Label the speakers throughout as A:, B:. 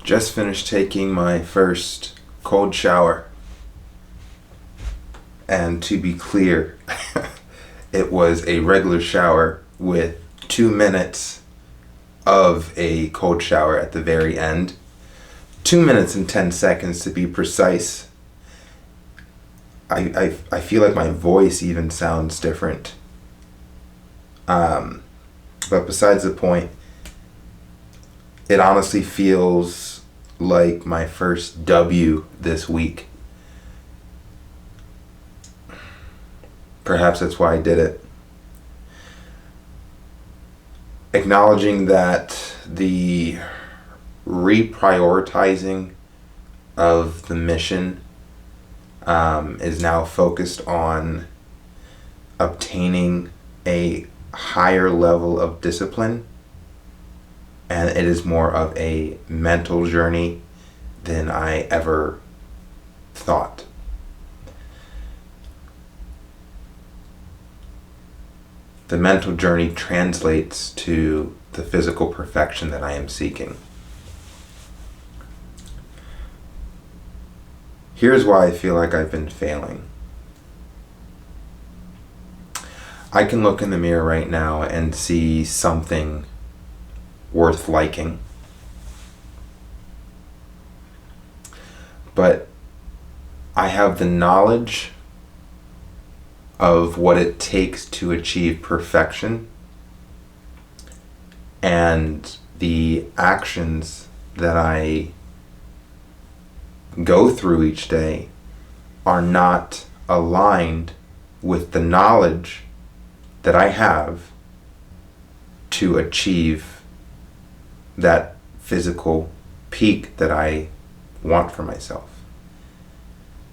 A: Just finished taking my first cold shower. And to be clear, it was a regular shower with 2 minutes of a cold shower at the very end. 2 minutes and 10 seconds to be precise. I feel like my voice even sounds different. But besides the point, it honestly feels like my first W this week. Perhaps that's why I did it. Acknowledging that the reprioritizing of the mission is now focused on obtaining a higher level of discipline, and it is more of a mental journey than I ever thought. The mental journey translates to the physical perfection that I am seeking. Here's why I feel like I've been failing. I can look in the mirror right now and see something worth liking. But I have the knowledge of what it takes to achieve perfection, and the actions that I go through each day are not aligned with the knowledge that I have to achieve that physical peak that I want for myself.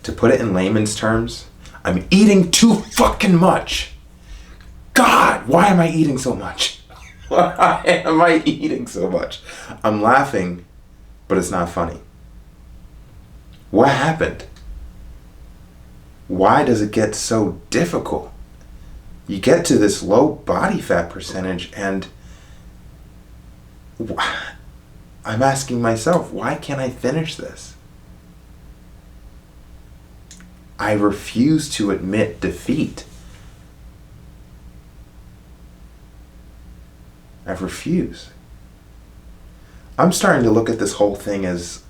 A: To put it in layman's terms, I'm eating too fucking much. God, why am I eating so much? Why am I eating so much? I'm laughing, but it's not funny. What happened? Why does it get so difficult? You get to this low body fat percentage and I'm asking myself, why can't I finish this? I refuse to admit defeat. I refuse. I'm starting to look at this whole thing as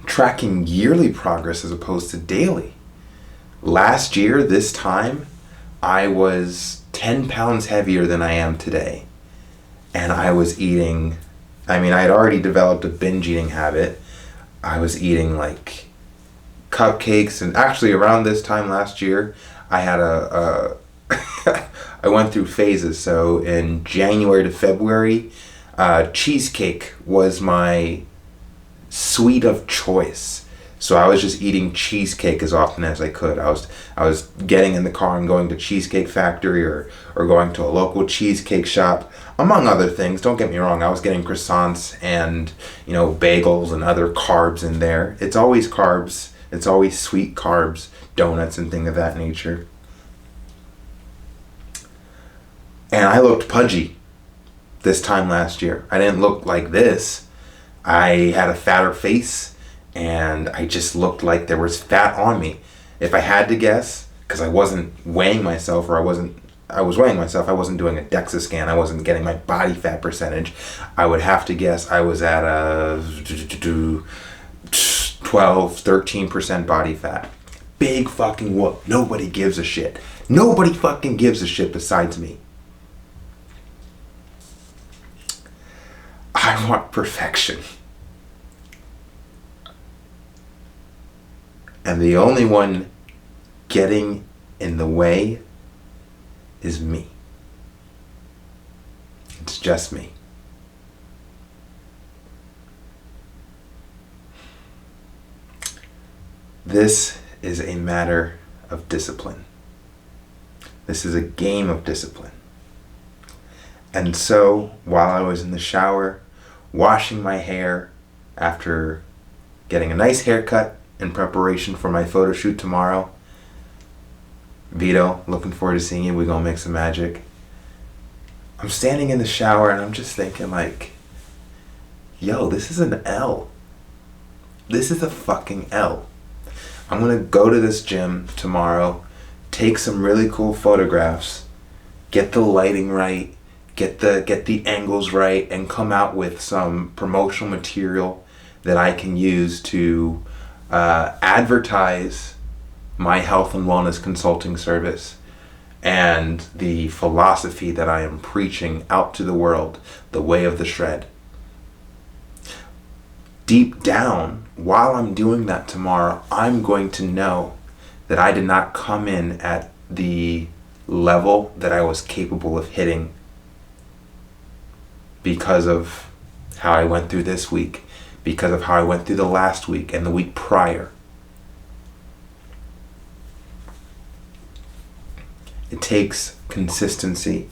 A: tracking yearly progress as opposed to daily. Last year, this time, I was 10 pounds heavier than I am today. And I was eating, I had already developed a binge eating habit. I was eating like cupcakes, and actually around this time last year, I had I went through phases. So in January to February, cheesecake was my sweet of choice. So I was just eating cheesecake as often as I could. I was getting in the car and going to Cheesecake Factory or going to a local cheesecake shop, among other things. Don't get me wrong, I was getting croissants and, bagels and other carbs in there. It's always carbs. It's always sweet carbs, donuts and things of that nature. And I looked pudgy this time last year. I didn't look like this. I had a fatter face and I just looked like there was fat on me. If I had to guess, because I wasn't weighing myself, I was weighing myself, I wasn't doing a DEXA scan, I wasn't getting my body fat percentage, I would have to guess I was at a 12-13% body fat. Big fucking whoop. Nobody gives a shit. Nobody fucking gives a shit besides me. I want perfection. And the only one getting in the way is me. It's just me. This is a matter of discipline. This is a game of discipline. And so, while I was in the shower, washing my hair after getting a nice haircut in preparation for my photo shoot tomorrow, Vito, looking forward to seeing you. We're gonna make some magic. I'm standing in the shower and I'm just thinking, like, yo, this is an L. This is a fucking L. I'm gonna go to this gym tomorrow, take some really cool photographs, get the lighting right, get the angles right, and come out with some promotional material that I can use to advertise my health and wellness consulting service and the philosophy that I am preaching out to the world, the way of the shred. Deep down, while I'm doing that tomorrow, I'm going to know that I did not come in at the level that I was capable of hitting because of how I went through this week, because of how I went through the last week and the week prior. It takes consistency.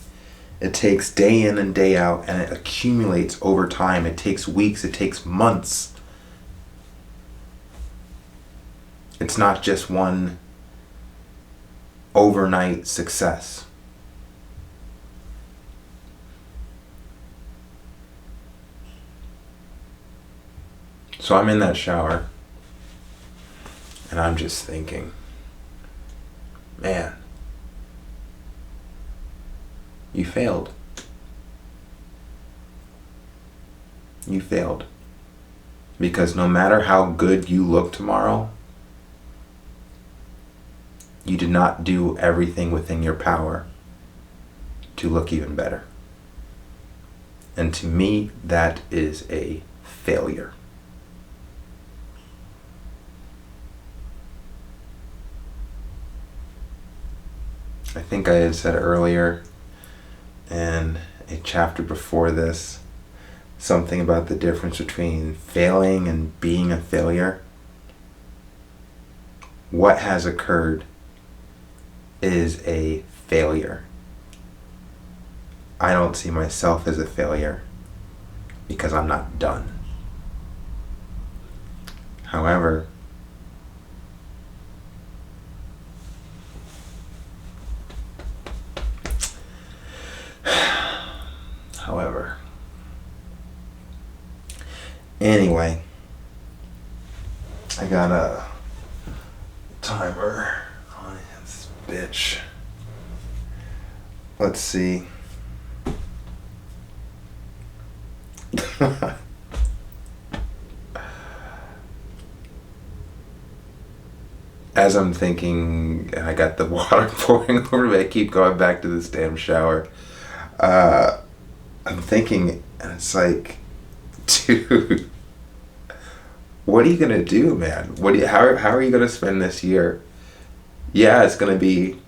A: It takes day in and day out, and it accumulates over time. It takes weeks, it takes months. It's not just one overnight success. So I'm in that shower, and I'm just thinking, man, you failed. You failed. Because no matter how good you look tomorrow, you did not do everything within your power to look even better. And to me, that is a failure. I think I had said earlier in a chapter before this something about the difference between failing and being a failure. What has occurred is a failure. I don't see myself as a failure because I'm not done. However, anyway, I got a timer on this bitch. Let's see. As I'm thinking, and I got the water pouring over me, I keep going back to this damn shower. I'm thinking, and it's like, dude, what are you gonna do, man? How are you gonna spend this year? Yeah, it's gonna be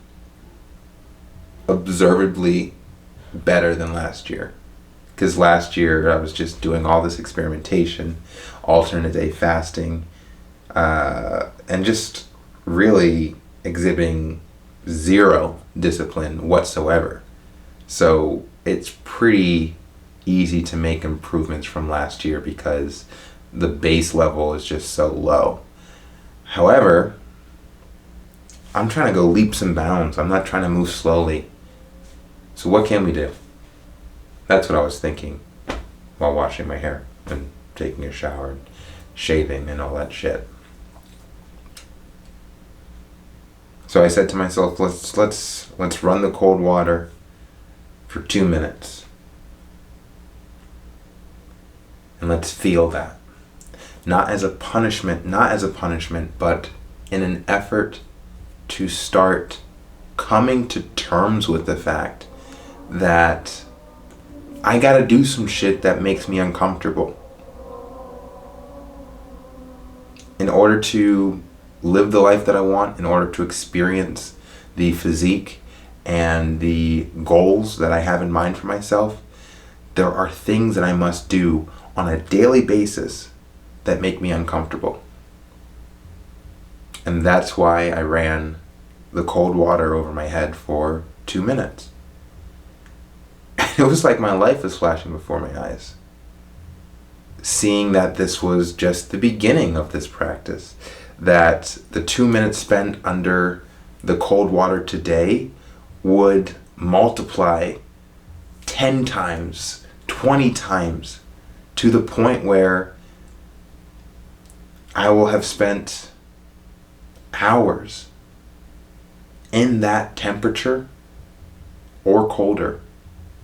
A: observably better than last year. Because last year I was just doing all this experimentation, alternate day fasting, and just really exhibiting zero discipline whatsoever. So it's pretty easy to make improvements from last year because the base level is just so low. However, I'm trying to go leaps and bounds. I'm not trying to move slowly. So what can we do? That's what I was thinking while washing my hair and taking a shower and shaving and all that shit. So I said to myself, let's run the cold water for 2 minutes. And let's feel that. Not as a punishment, but in an effort to start coming to terms with the fact that I gotta do some shit that makes me uncomfortable in order to live the life that I want, in order to experience the physique and the goals that I have in mind for myself. There are things that I must do on a daily basis that make me uncomfortable. And that's why I ran the cold water over my head for 2 minutes. It was like my life was flashing before my eyes. Seeing that this was just the beginning of this practice, that the 2 minutes spent under the cold water today would multiply 10 times, 20 times to the point where I will have spent hours in that temperature or colder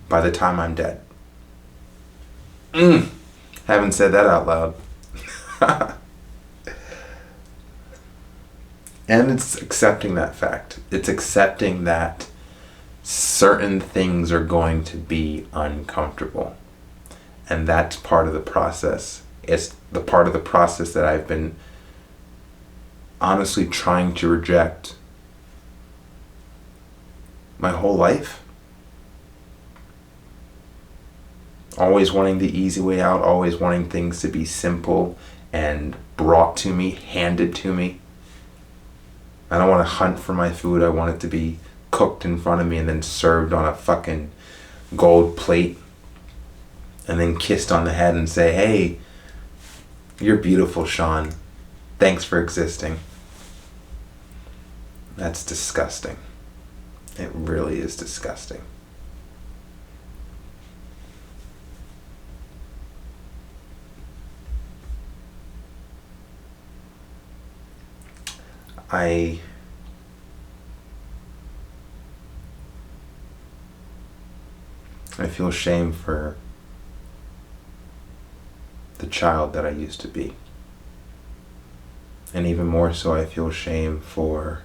A: by the time I'm dead. Haven't said that out loud. And it's accepting that fact. It's accepting that certain things are going to be uncomfortable. And that's part of the process. It's the part of the process that I've been honestly trying to reject my whole life. Always wanting the easy way out, always wanting things to be simple and brought to me, handed to me. I don't want to hunt for my food. I want it to be cooked in front of me and then served on a fucking gold plate and then kissed on the head and say, hey, you're beautiful, Sean. Thanks for existing. That's disgusting. It really is disgusting. I feel shame for the child that I used to be. And even more so, I feel shame for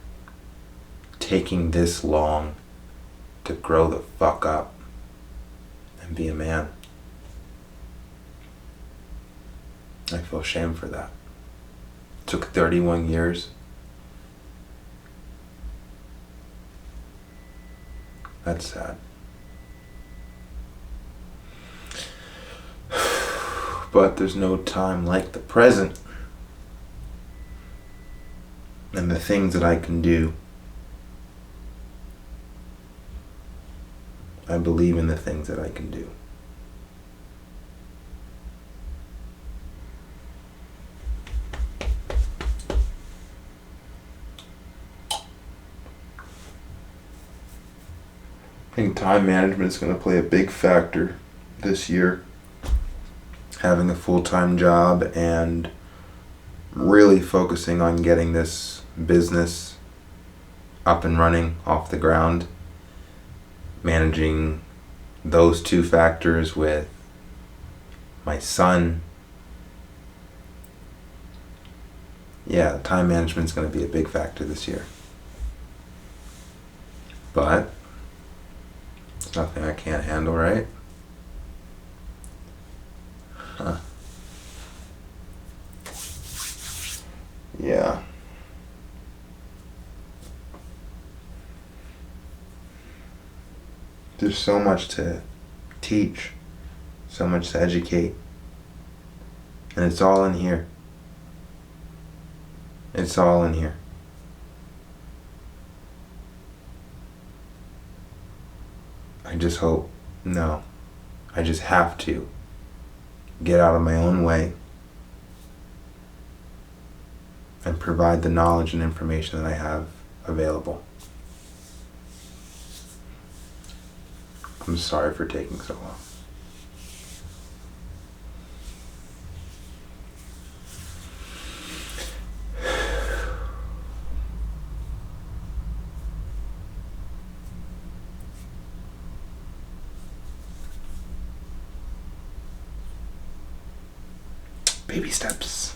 A: taking this long to grow the fuck up and be a man. I feel shame for that. It took 31 years. That's sad. But there's no time like the present. And the things that I can do. I believe in the things that I can do. I think time management is going to play a big factor this year. Having a full-time job and really focusing on getting this business up and running off the ground. Managing those two factors with my son. Yeah, time management is going to be a big factor this year. But it's nothing I can't handle, right? Huh. Yeah. There's so much to teach, so much to educate, and it's all in here. It's all in here. I just hope, no, I just have to get out of my own way and provide the knowledge and information that I have available. I'm sorry for taking so long. Baby steps.